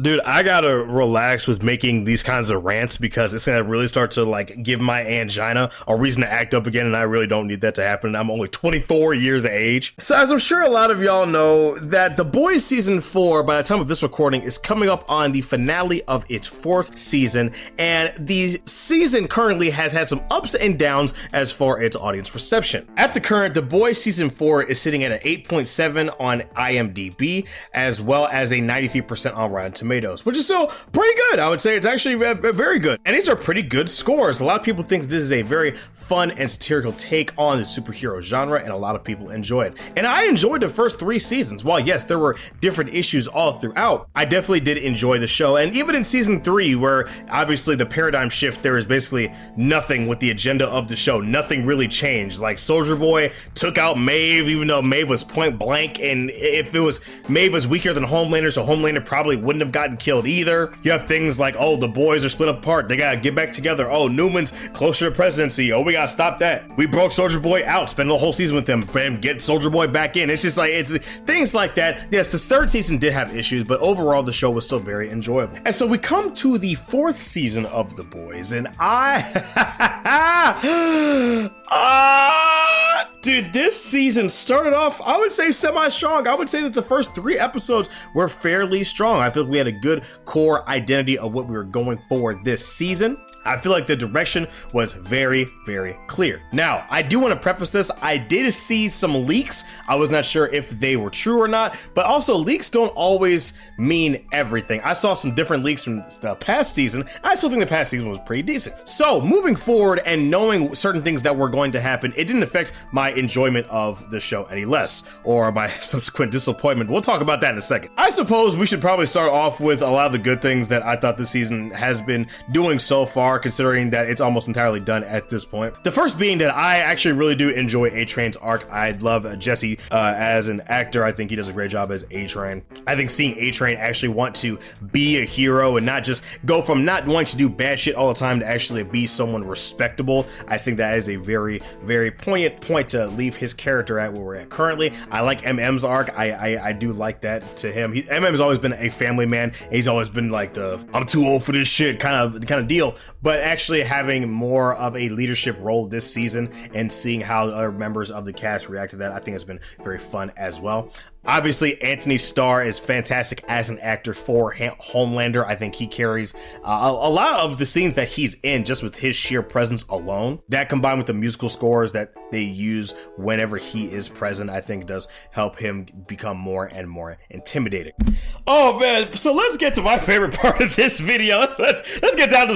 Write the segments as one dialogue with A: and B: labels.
A: Dude, I gotta relax with making these kinds of rants because it's gonna really start to like give my angina a reason to act up again, and I really don't need that to happen. I'm only 24 years of age. So as I'm sure a lot of y'all know, that The Boys Season 4, by the time of this recording, is coming up on the finale of its 4th season, and the season currently has had some ups and downs as far as audience reception. At the current, The Boys Season 4 is sitting at an 8.7 on IMDb, as well as a 93% on Rotten Tomatoes, which is still pretty good. I would say it's actually very good. And these are pretty good scores. A lot of people think this is a very fun and satirical take on the superhero genre, and a lot of people enjoy it. And I enjoyed the first 3 seasons. While yes, there were different issues all throughout, I definitely did enjoy the show. And even in season 3, where obviously the paradigm shift, there is basically nothing with the agenda of the show. Nothing really changed. Like Soldier Boy took out Maeve, even though Maeve was point blank, and if it was Maeve was weaker than Homelander, so Homelander probably wouldn't have gotten killed either. You have things like, oh, the boys are split apart, they gotta get back together. Oh, Newman's closer to presidency, oh, we gotta stop that. We broke Soldier Boy out, spend the whole season with him, and get Soldier Boy back in. It's just like, it's things like that. Yes, the 3rd season did have issues, but overall the show was still very enjoyable. And so we come to the 4th season of The Boys, and dude, this season started off, I would say, semi-strong. I would say that the first 3 episodes were fairly strong. I feel like we had a good core identity of what we were going for this season. I feel like the direction was very, very clear. Now, I do want to preface this. I did see some leaks. I was not sure if they were true or not, but also leaks don't always mean everything. I saw some different leaks from the past season. I still think the past season was pretty decent. So moving forward and knowing certain things that were going to happen, it didn't affect my enjoyment of the show any less, or my subsequent disappointment. We'll talk about that in a second. I suppose we should probably start off with a lot of the good things that I thought this season has been doing so far, considering that it's almost entirely done at this point. The first being that I actually really do enjoy A-Train's arc. I love Jesse as an actor. I think he does a great job as A-Train. I think seeing A-Train actually want to be a hero and not just go from not wanting to do bad shit all the time to actually be someone respectable, I think that is a very, very poignant point to leave his character at where we're at currently. I like MM's arc. I do like that to him. MM's always been a family man. He's always been like the I'm too old for this shit kind of deal, but actually having more of a leadership role this season and seeing how the other members of the cast react to that, I think has been very fun as well. Obviously, Anthony Starr is fantastic as an actor for Homelander. I think he carries a lot of the scenes that he's in just with his sheer presence alone. That combined with the musical scores that they use whenever he is present, I think does help him become more and more intimidating. Oh man, so let's get to my favorite part of this video. Let's get down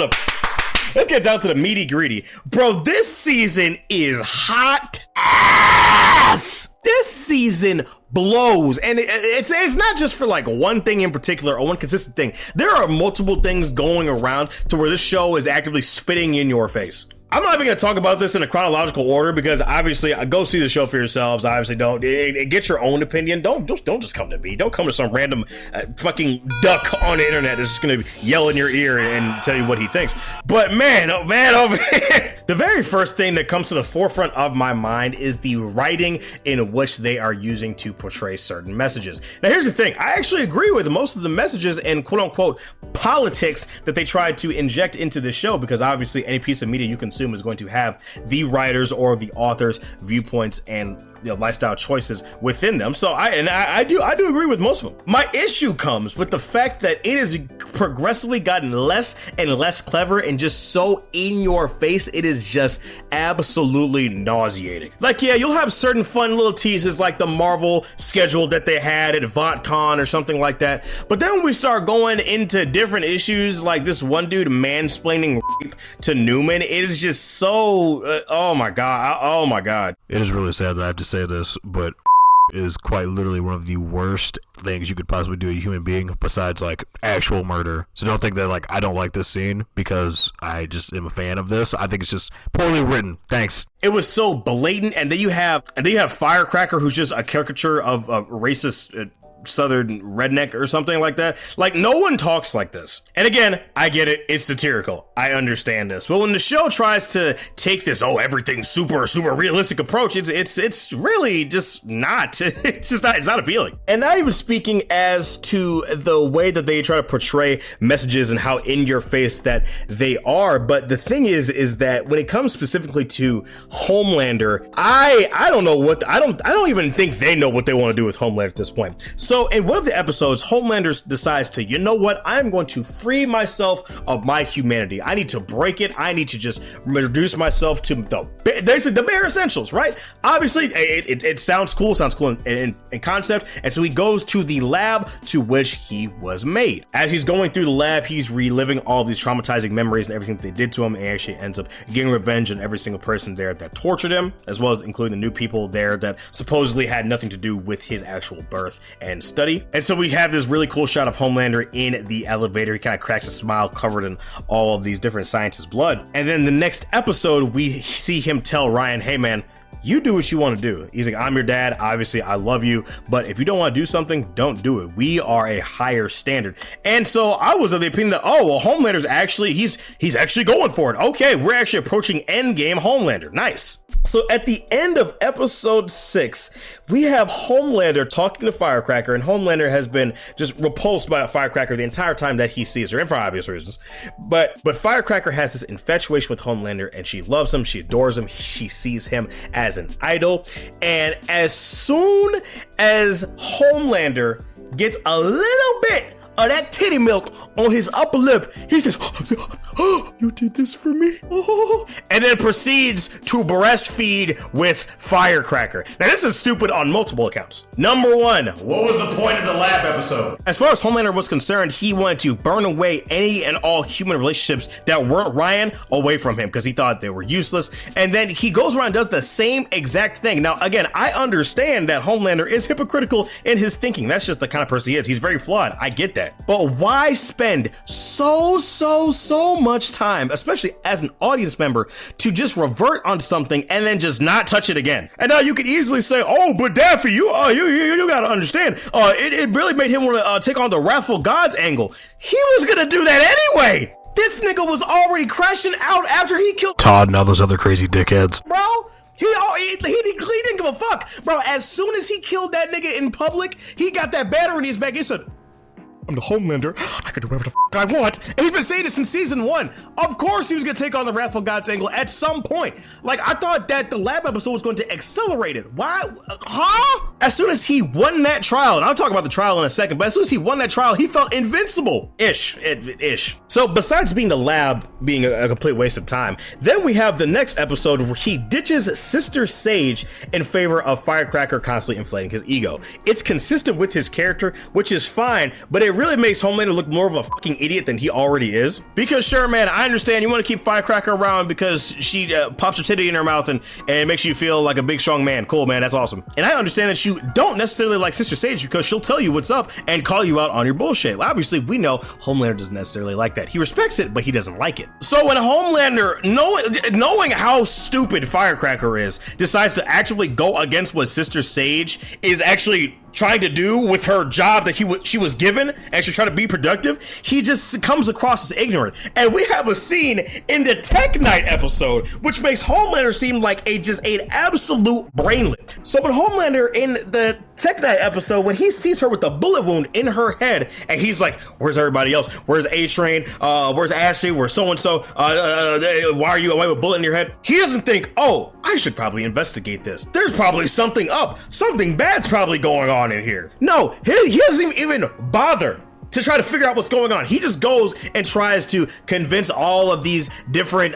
A: to the meaty greedy. Bro, this season is hot ass. This season blows, and it's not just for like one thing in particular or one consistent thing. There are multiple things going around to where this show is actively spitting in your face. I'm not even going to talk about this in a chronological order because obviously go see the show for yourselves. Obviously don't get your own opinion. Don't just come to me. Don't come to some random fucking duck on the internet that's just going to yell in your ear and tell you what he thinks. But man, oh man, over here, the very first thing that comes to the forefront of my mind is the writing in which they are using to portray certain messages. Now here's the thing. I actually agree with most of the messages and quote unquote politics that they tried to inject into this show, because obviously any piece of media you consume is going to have the writers or the authors' viewpoints and lifestyle choices within them. So I do agree with most of them. My issue comes with the fact that it has progressively gotten less and less clever and just so in your face. It is just absolutely nauseating. Like, yeah, you'll have certain fun little teases like the Marvel schedule that they had at VotCon or something like that. But then when we start going into different issues, like this one dude mansplaining rape to Newman, it is just so, oh my God.
B: It is really sad that I have to say this, but is quite literally one of the worst things you could possibly do to a human being besides like actual murder. So don't think that like I don't like this scene because I just am a fan of this. I think it's just poorly written. Thanks.
A: It was so blatant, and then you have Firecracker, who's just a caricature of a racist southern redneck or something like that. Like, no one talks like this. And again, I get it. It's satirical. I understand this. But when the show tries to take this, everything's super realistic approach, it's really just not. It's not appealing. And not even speaking as to the way that they try to portray messages and how in your face that they are. But the thing is that when it comes specifically to Homelander, I don't know what, I don't even think they know what they want to do with Homelander at this point. So in one of the episodes, Homelander decides to, you know what, I'm going to free myself of my humanity. I need to break it. I need to just reduce myself to the bare essentials, right? Obviously, it sounds cool in concept. And so he goes to the lab to which he was made. As he's going through the lab, he's reliving all these traumatizing memories and everything that they did to him, and he actually ends up getting revenge on every single person there that tortured him, as well as including the new people there that supposedly had nothing to do with his actual birth and study. And so we have this really cool shot of Homelander in the elevator. He kind of cracks a smile covered in all of these different scientists' blood. And then the next episode, we see him tell Ryan, hey man, you do what you want to do. He's like, I'm your dad. Obviously, I love you. But if you don't want to do something, don't do it. We are a higher standard. And so I was of the opinion that, Homelander's actually, he's actually going for it. Okay, we're actually approaching endgame Homelander. Nice. So at the end of episode 6, we have Homelander talking to Firecracker, and Homelander has been just repulsed by Firecracker the entire time that he sees her, and for obvious reasons. But Firecracker has this infatuation with Homelander, and she loves him, she adores him, she sees him as an idol. And as soon as Homelander gets a little bit of that titty milk on his upper lip, he says, oh, you did this for me? Oh. And then proceeds to breastfeed with Firecracker. Now, this is stupid on multiple accounts. Number one, what was the point of the lab episode? As far as Homelander was concerned, he wanted to burn away any and all human relationships that weren't Ryan away from him because he thought they were useless. And then he goes around and does the same exact thing. Now, again, I understand that Homelander is hypocritical in his thinking. That's just the kind of person he is. He's very flawed. I get that. But why spend so much time, especially as an audience member, to just revert on something and then just not touch it again? And now you could easily say, but Daffy, you gotta understand, it really made him want to take on the wrathful gods angle. He was gonna do that anyway. This nigga was already crashing out after he killed
B: Todd and all those other crazy dickheads.
A: Bro, he didn't give a fuck. Bro, as soon as he killed that nigga in public, he got that battery in his back. He said, I'm the Homelander. I can do whatever the I want. And he's been saying it since season 1. Of course he was going to take on the Wrathful Gods angle at some point. Like, I thought that the lab episode was going to accelerate it. Why? Huh? As soon as he won that trial, and I'll talk about the trial in a second, but as soon as he won that trial, he felt invincible. Ish. So besides being the lab being a complete waste of time, then we have the next episode where he ditches Sister Sage in favor of Firecracker constantly inflating his ego. It's consistent with his character, which is fine, but it really makes Homelander look more of a fucking idiot than he already is. Because sure, man, I understand you want to keep Firecracker around because she pops her titty in her mouth and makes you feel like a big, strong man. Cool, man, that's awesome. And I understand that you don't necessarily like Sister Sage because she'll tell you what's up and call you out on your bullshit. Well, obviously, we know Homelander doesn't necessarily like that. He respects it, but he doesn't like it. So when Homelander, knowing how stupid Firecracker is, decides to actually go against what Sister Sage is actually trying to do with her job that she was given, actually trying to be productive, he just comes across as ignorant. And we have a scene in the Tech Night episode which makes Homelander seem like an absolute brainlet. So when Homelander in the Tech Night episode, when he sees her with a bullet wound in her head, and he's like, where's everybody else? Where's A-Train? Where's Ashley? Where's so-and-so? Why are you away with a bullet in your head? He doesn't think, I should probably investigate this. There's probably something up. Something bad's probably going on in here. No, he doesn't even bother to try to figure out what's going on. He just goes and tries to convince all of these different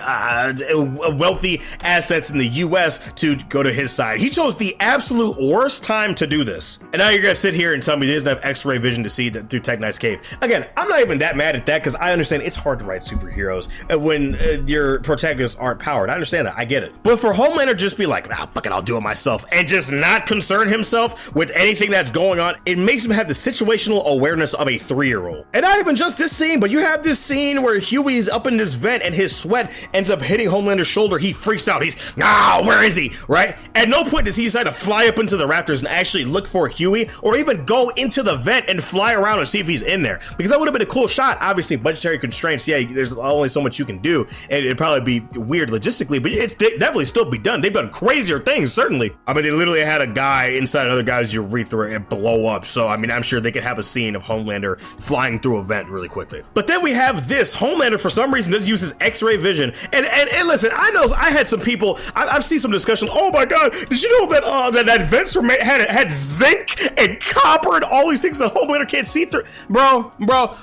A: wealthy assets in the US to go to his side. He chose the absolute worst time to do this. And now you're gonna sit here and tell me he doesn't have X-ray vision to see through Tech Knight's cave. Again, I'm not even that mad at that because I understand it's hard to write superheroes when your protagonists aren't powered. I understand that, I get it. But for Homelander just be like, fuck it, I'll do it myself, and just not concern himself with anything that's going on, it makes him have the situational awareness of a 3 3-year-old. And not even just this scene, but you have this scene where Huey's up in this vent and his sweat ends up hitting Homelander's shoulder. He freaks out. He's, where is he? Right? At no point does he decide to fly up into the rafters and actually look for Huey, or even go into the vent and fly around and see if he's in there. Because that would have been a cool shot. Obviously, budgetary constraints, yeah, there's only so much you can do, and it'd probably be weird logistically, but it'd definitely still be done. They've done crazier things, certainly. I mean, they literally had a guy inside another guy's urethra and blow up, so I mean, I'm sure they could have a scene of Homelander flying through a vent really quickly. But then we have this. Homelander, for some reason, does use his X-ray vision, and listen, I know I had some people, I've seen some discussions, oh my god, did you know that vents were had zinc and copper and all these things that Homelander can't see through? Bro,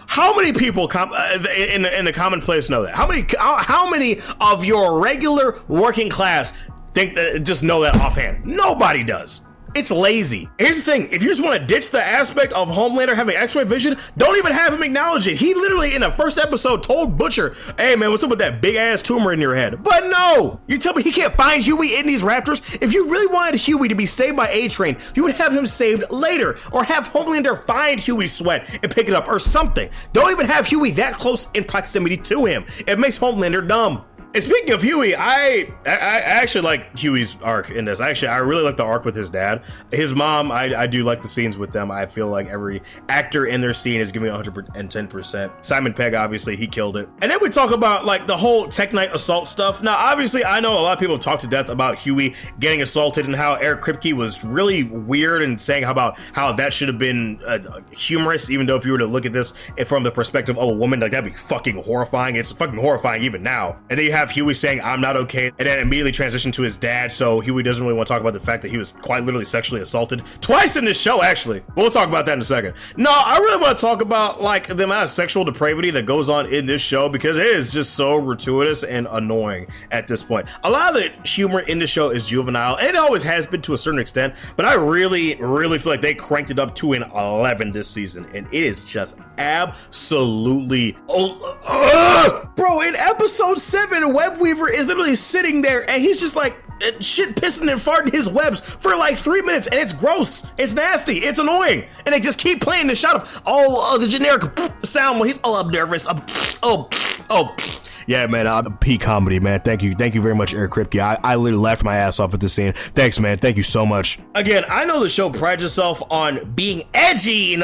A: how many people in the commonplace know that? How many of your regular working class just know that offhand? Nobody does. It's lazy. Here's the thing, if you just want to ditch the aspect of Homelander having X-ray vision, don't even have him acknowledge it. He literally, in the first episode, told Butcher, hey man, what's up with that big ass tumor in your head? But no, you tell me he can't find Huey in these rafters? If you really wanted Huey to be saved by A-Train, you would have him saved later, or have Homelander find Huey's sweat and pick it up, or something. Don't even have Huey that close in proximity to him. It makes Homelander dumb. And speaking of Huey, I actually like Huey's arc in this. I really like the arc with his dad. His mom, I do like the scenes with them. I feel like every actor in their scene is giving 110%. Simon Pegg, obviously, he killed it. And then we talk about like the whole Tech Knight assault stuff. Now, obviously, I know a lot of people talk to death about Huey getting assaulted and how Eric Kripke was really weird and saying about how that should have been humorous, even though if you were to look at this from the perspective of a woman, like that'd be fucking horrifying. It's fucking horrifying even now. And then you have Huey saying, I'm not okay, and then immediately transition to his dad, so Huey doesn't really want to talk about the fact that he was quite literally sexually assaulted twice in this show, actually. We'll talk about that in a second. No, I really want to talk about like the amount of sexual depravity that goes on in this show, because it is just so gratuitous and annoying at this point. A lot of the humor in the show is juvenile, and it always has been to a certain extent, but I really feel like they cranked it up to an 11 this season, and it is just absolutely bro, in episode 7, Webweaver is literally sitting there and he's just like shit pissing and farting his webs for like 3 minutes, and it's gross, it's nasty, it's annoying, and they just keep playing the shot of the generic sound when he's I'm nervous, yeah, man, peak comedy, man. Thank you very much, Eric Kripke. I literally laughed my ass off at this scene. Thanks, man. Thank you so much. Again, I know the show prides itself on being edgy, and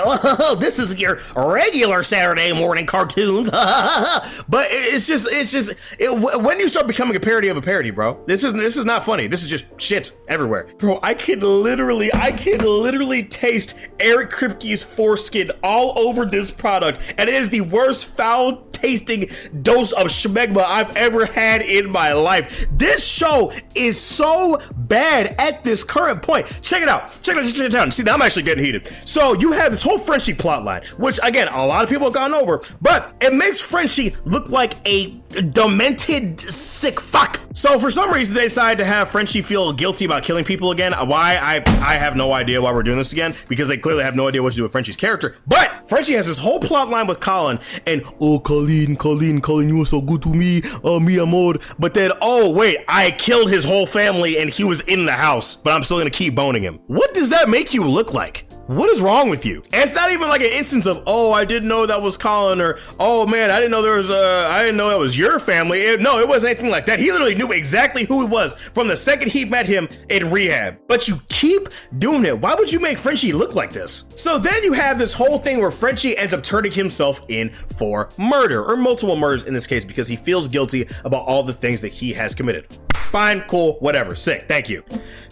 A: this is your regular Saturday morning cartoons, but it's just when you start becoming a parody of a parody, bro. This is not funny. This is just shit everywhere, bro. I can literally taste Eric Kripke's foreskin all over this product, and it is the worst foul tasting dose of schmegma I've ever had in my life. This show is so bad at this current point. Check it out. See, now I'm actually getting heated. So you have this whole Frenchie plotline, which again, a lot of people have gone over, but it makes Frenchie look like a demented sick fuck. So for some reason they decided to have Frenchie feel guilty about killing people again. Why? I have no idea why we're doing this again, because they clearly have no idea what to do with Frenchie's character. But Frenchie has this whole plot line with Colin, and Colin, you were so good to me, mi amor. But then, oh wait, I killed his whole family and he was in the house, but I'm still gonna keep boning him. What does that make you look like? What is wrong with you? And it's not even like an instance of, oh, I didn't know that was Colin, or, oh man, I didn't know that was your family. No, it wasn't anything like that. He literally knew exactly who he was from the second he met him in rehab. But you keep doing it. Why would you make Frenchie look like this? So then you have this whole thing where Frenchie ends up turning himself in for murder, or multiple murders in this case, because he feels guilty about all the things that he has committed. Fine, cool, whatever, sick, thank you.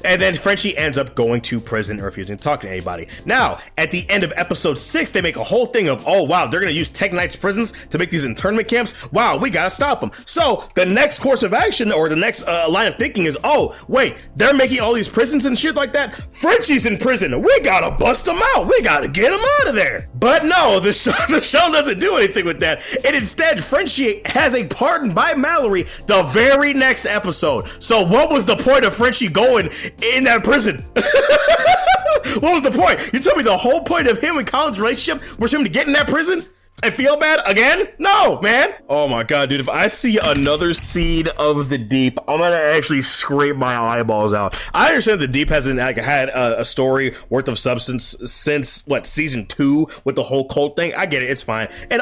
A: And then Frenchie ends up going to prison and refusing to talk to anybody. Now, at the end of episode 6, they make a whole thing of, oh wow, they're gonna use Tech Knight's prisons to make these internment camps. Wow, we gotta stop them. So the next course of action, or the next line of thinking is, oh wait, they're making all these prisons and shit like that. Frenchie's in prison. We gotta bust him out. We gotta get him out of there. But no, the show doesn't do anything with that. And instead, Frenchie has a pardon by Mallory the very next episode. So what was the point of Frenchie going in that prison? What was the point? You tell me the whole point of him and Colin's relationship was him to get in that prison? I feel bad again? No, man. Oh my god, dude, if I see another seed of the Deep, I'm gonna actually scrape my eyeballs out. I understand the Deep hasn't had a story worth of substance since what, season 2 with the whole cult thing. I get it, it's fine. And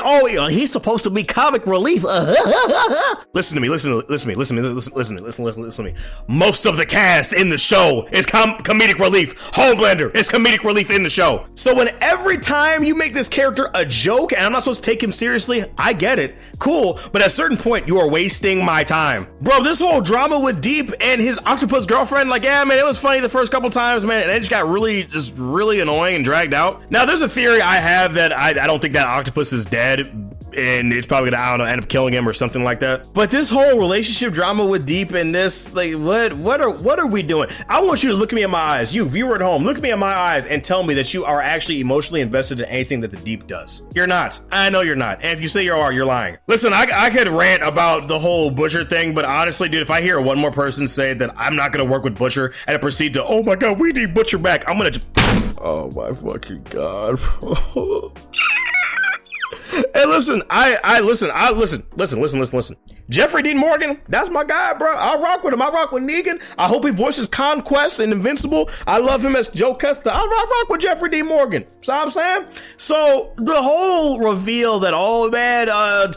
A: he's supposed to be comic relief. Listen to me. Most of the cast in the show is comedic relief. Homelander is comedic relief in the show. So when every time you make this character a joke and I'm not supposed to take him seriously, I get it. Cool, but at a certain point, you are wasting my time. Bro, this whole drama with Deep and his octopus girlfriend, like, yeah, man, it was funny the first couple times, man, and it just got really annoying and dragged out. Now, there's a theory I have that I don't think that octopus is dead, and it's probably gonna, I don't know, end up killing him or something like that. But this whole relationship drama with Deep and this, like, what are we doing? I want you to look at me in my eyes. You, viewer at home, look at me in my eyes and tell me that you are actually emotionally invested in anything that the Deep does. You're not. I know you're not. And if you say you are, you're lying. Listen, I could rant about the whole Butcher thing, but honestly, dude, if I hear one more person say that I'm not gonna work with Butcher and I proceed to, oh my god, we need Butcher back, I'm gonna just, oh my fucking god. Hey, listen, listen. Jeffrey Dean Morgan, that's my guy, bro. I rock with him. I rock with Negan. I hope he voices Conquest and Invincible. I love him as Joe Custer. I rock with Jeffrey Dean Morgan. See what I'm saying? So the whole reveal that, oh man,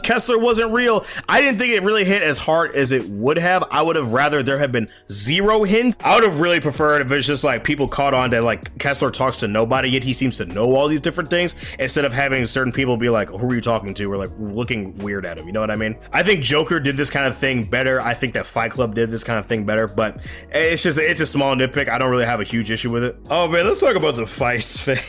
A: Kessler wasn't real, I didn't think it really hit as hard as it would have. I would have rather there had been zero hints. I would have really preferred if it's just like people caught on that like Kessler talks to nobody, yet he seems to know all these different things, instead of having certain people be like, who are you talking to? Or like looking weird at him. You know what I mean? I think Joker did this kind of thing better. I think that Fight Club did this kind of thing better, but it's a small nitpick. I don't really have a huge issue with it. Oh man, let's talk about the fights, man.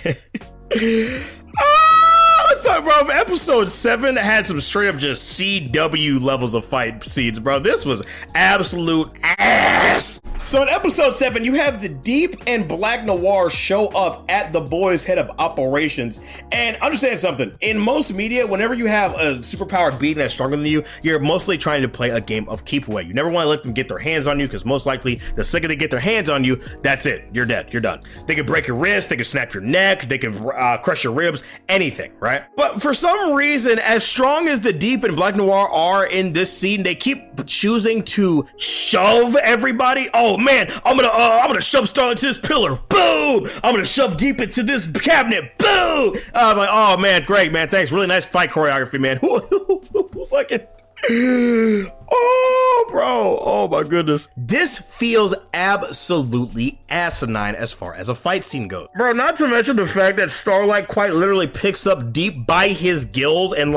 A: Let's talk, bro. Episode 7 had some straight up just CW levels of fight scenes, bro. This was absolute ass. So in episode 7, you have the Deep and Black Noir show up at the Boys' head of operations. And understand something, in most media, whenever you have a superpowered being that's stronger than you, you're mostly trying to play a game of keep away. You never want to let them get their hands on you, because most likely the second they get their hands on you, that's it. You're dead. You're done. They could break your wrist, they could snap your neck, they could crush your ribs, anything, right? But for some reason, as strong as the Deep and Black Noir are in this scene, they keep choosing to shove everybody. Oh man, I'm gonna shove Starlight to this pillar. Boom! I'm gonna shove Deep into this cabinet. Boom! I'm like, oh man, great, man. Thanks. Really nice fight choreography, man. Fucking. Oh, bro. Oh, my goodness. This feels absolutely asinine as far as a fight scene goes. Bro, not to mention the fact that Starlight quite literally picks up Deep by his gills and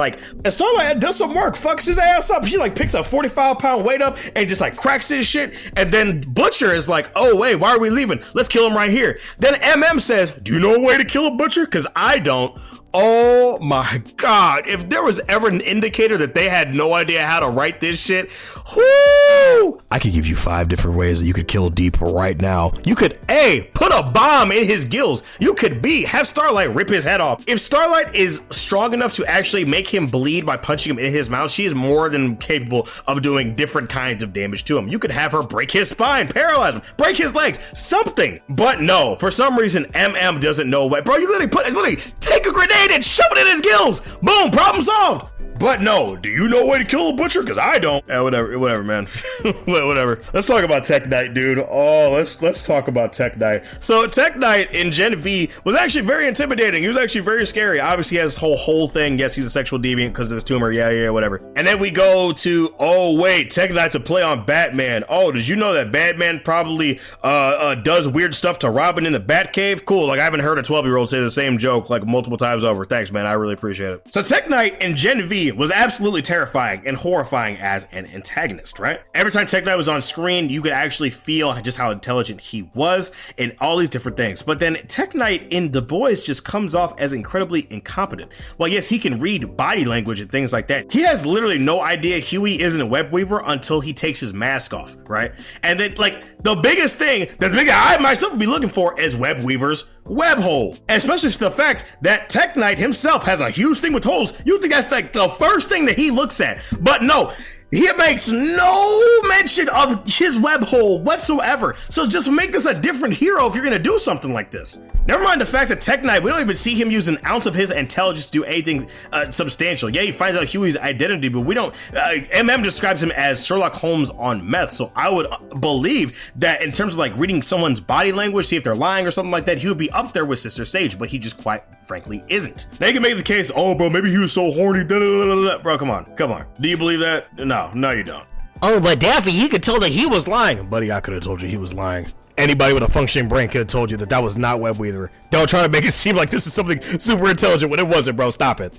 A: Starlight does some work, fucks his ass up. She picks a 45-pound weight up and just cracks his shit. And then Butcher is like, oh, wait, why are we leaving? Let's kill him right here. Then MM says, do you know a way to kill a Butcher? Because I don't. Oh my god, if there was ever an indicator that they had no idea how to write this shit, whoo! I could give you 5 different ways that you could kill Deep right now. You could A, put a bomb in his gills. You could B, have Starlight rip his head off. If Starlight is strong enough to actually make him bleed by punching him in his mouth, she is more than capable of doing different kinds of damage to him. You could have her break his spine, paralyze him, break his legs, something. But no, for some reason, MM doesn't know what. Bro, you literally take a grenade and shove it in his gills. Boom, problem solved. But no, do you know a way to kill a Butcher? Because I don't. Whatever, man. Whatever. Let's talk about Tech Knight, dude. Oh, let's talk about Tech Knight. So Tech Knight in Gen V was actually very intimidating. He was actually very scary. Obviously, he has this whole thing. Yes, he's a sexual deviant because of his tumor. Yeah, whatever. And then we go to, oh wait, Tech Knight's a play on Batman. Oh, did you know that Batman probably does weird stuff to Robin in the Batcave? Cool. I haven't heard a 12-year-old say the same joke multiple times over. Thanks, man. I really appreciate it. So Tech Knight in Gen V was absolutely terrifying and horrifying as an antagonist, right? Every time Tech Knight was on screen, you could actually feel just how intelligent he was and all these different things. But then Tech Knight in The Boys just comes off as incredibly incompetent. Well, yes, he can read body language and things like that. He has literally no idea Huey isn't a web weaver until he takes his mask off, right? And then the biggest thing that I myself would be looking for is web weavers web hole, especially the fact that Tech Knight himself has a huge thing with holes. You think that's the first thing that he looks at, but no, He makes no mention of his web hole whatsoever. So just make this a different hero if you're gonna do something like this. Never mind the fact that Tech Knight, we don't even see him use an ounce of his intelligence to do anything substantial. Yeah, he finds out Huey's identity, but we don't. MM describes him as Sherlock Holmes on meth. So I would believe that in terms of like reading someone's body language, see if they're lying or something like that, he would be up there with Sister Sage, but he just quite frankly isn't. Now you can make the case, oh, bro, maybe he was so horny. Bro, come on. Do you believe that? No, you don't.
C: Oh, but Daffy, he could tell that he was lying.
A: Buddy, I could have told you he was lying. Anybody with a functioning brain could have told you that was not Web Weaver. Don't try to make it seem like this is something super intelligent when it wasn't, bro. Stop it.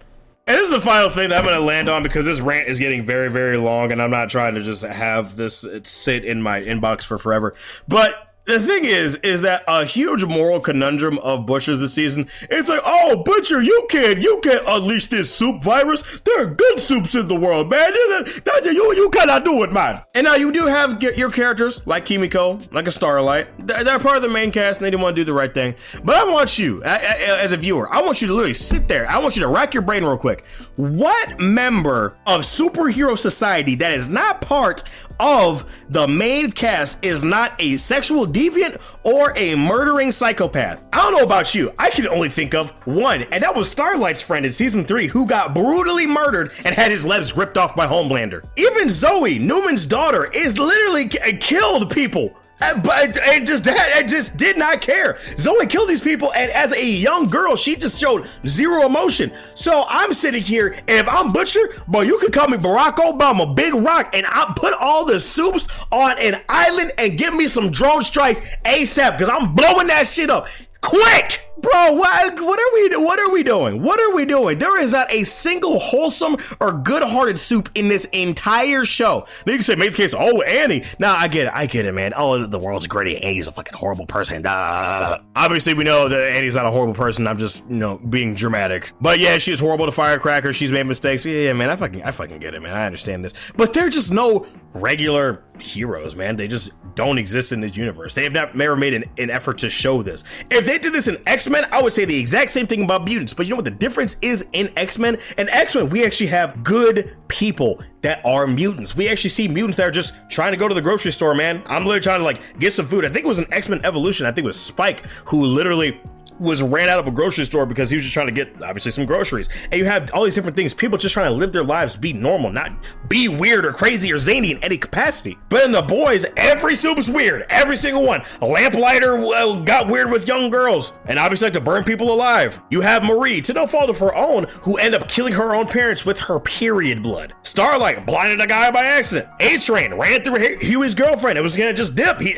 A: And this is the final thing that I'm going to land on because this rant is getting very, very long and I'm not trying to just have this sit in my inbox for forever. But the thing is that a huge moral conundrum of Butchers this season, it's like, oh, Butcher, you can't unleash this soup virus. There are good soups in the world, man. You cannot do it, man. And now you do have your characters like Kimiko, like a Starlight. They're part of the main cast and they didn't want to do the right thing. But I want you, as a viewer, I want you to literally sit there. I want you to rack your brain real quick. What member of superhero society that is not part of the main cast is not a sexual deviant or a murdering psychopath? I don't know about you. I can only think of one, and that was Starlight's friend in season 3 who got brutally murdered and had his legs ripped off by Homelander. Even Zoe, Newman's daughter, is literally killed people. But it just did not care. Zoe killed these people, and as a young girl, she just showed zero emotion. So I'm sitting here, and if I'm Butcher, bro, you could call me Barack Obama, Big Rock, and I put all the soups on an island and give me some drone strikes ASAP, because I'm blowing that shit up. Quick! Bro, what are we doing? There is not a single wholesome or good-hearted soup in this entire show. Now you can say, make the case, oh, Annie. Nah, I get it, man. Oh, the world's gritty. Annie's a fucking horrible person. Obviously, we know that Annie's not a horrible person. I'm just, being dramatic. But yeah, she's horrible to firecrackers. She's made mistakes. Yeah, man, I fucking get it, man. I understand this. But they're just no regular heroes, man. They just don't exist in this universe. They have never made an effort to show this. If they did this in X-Men, I would say the exact same thing about mutants. But you know what the difference is in X-Men? In X-Men, we actually have good people that are mutants. We actually see mutants that are just trying to go to the grocery store, man. I'm literally trying to get some food. I think it was an X-Men Evolution. I think it was Spike who literally ran out of a grocery store because he was just trying to get, obviously, some groceries. And you have all these different things, people just trying to live their lives, be normal, not be weird or crazy or zany in any capacity. But in The Boys, every soup is weird, every single one. A lamplighter got weird with young girls and obviously like to burn people alive. You have Marie, to no fault of her own, who ended up killing her own parents with her period blood. Starlight blinded a guy by accident. A-Train ran through Huey's girlfriend and was gonna just dip. He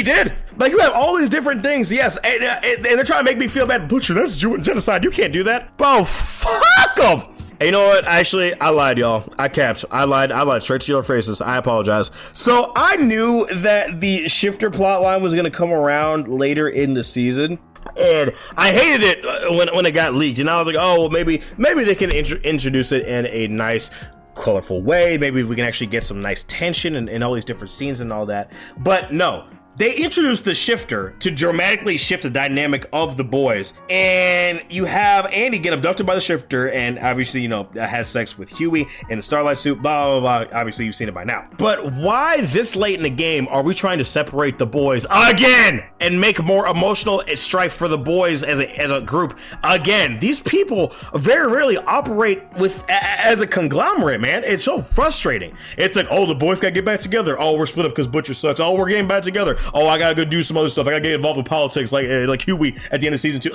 A: did. You have all these different things, yes, and they're trying to make me feel bad. Butcher, that's genocide. You can't do that. Bro, fuck them. Hey, you know what? Actually, I lied, y'all. I capped. I lied straight to your faces. I apologize. So I knew that the Shifter plotline was going to come around later in the season. And I hated it when it got leaked. And I was like, oh, well, maybe they can introduce it in a nice, colorful way. Maybe we can actually get some nice tension and all these different scenes and all that. But no. They introduced the Shifter to dramatically shift the dynamic of the boys, and you have Andy get abducted by the Shifter and obviously, has sex with Huey in the Starlight suit, blah, blah, blah. Obviously, you've seen it by now. But why this late in the game are we trying to separate the boys again and make more emotional strife for the boys as a group again? These people very rarely operate as a conglomerate, man. It's so frustrating. It's like, oh, the boys gotta get back together. Oh, we're split up because Butcher sucks. Oh, we're getting back together. Oh, I gotta go do some other stuff. I gotta get involved with politics like Huey at the end of season 2.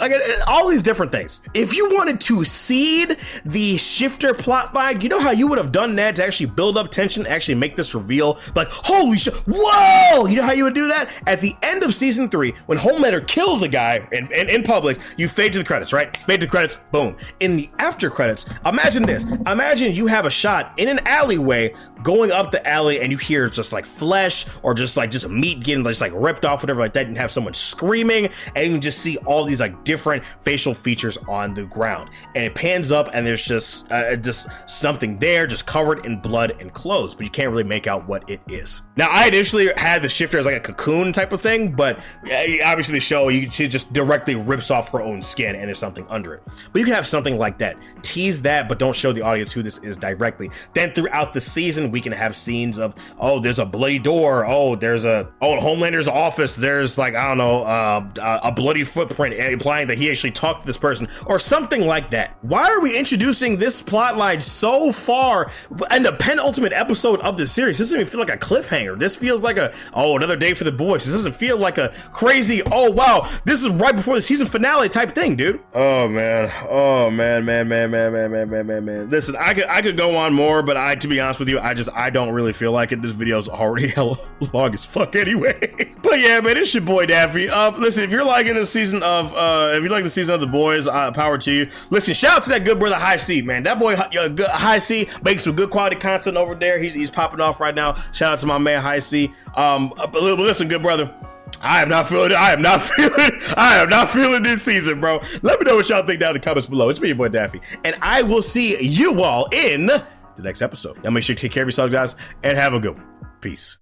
A: All these different things. If you wanted to seed the Shifter plotline, you know how you would have done that to actually build up tension, actually make this reveal? Like, holy shit, whoa! You know how you would do that? At the end of season 3, when Homelander kills a guy in public, you fade to the credits, right? Fade to the credits, boom. In the after credits, imagine this. Imagine you have a shot in an alleyway going up the alley and you hear just like flesh or just meat getting like like ripped off, whatever like that, and have someone screaming, and you can just see all these like different facial features on the ground. And it pans up, and there's just something there, just covered in blood and clothes, but you can't really make out what it is. Now, I initially had the shifter as like a cocoon type of thing, but obviously the show, she just directly rips off her own skin, and there's something under it. But you can have something like that. Tease that, but don't show the audience who this is directly. Then throughout the season, we can have scenes of, oh, there's a bloody door. Oh, there's in Homelander's office, there's like, I don't know, a bloody footprint implying that he actually talked to this person or something like that. Why are we introducing this plotline so far in the penultimate episode of the series? This doesn't even feel like a cliffhanger. This feels like another day for the boys. This doesn't feel like a crazy, oh wow, this is right before the season finale type thing, dude. Oh man. Listen, I could go on more, but to be honest with you, I don't really feel like it. This video's already hella long as fuck anyway. But yeah, man, it's your boy Daffy. Listen, if you're liking the season of if you like the season of the boys, power to you. Listen, shout out to that good brother High C, man. That boy High C makes some good quality content over there. He's popping off right now. Shout out to my man High C. Listen, good brother, I am not feeling this season, bro. Let me know what y'all think down in the comments below. It's me, your boy Daffy, and I will see you all in the next episode. Now make sure you take care of yourself, guys, and have a good one. Peace.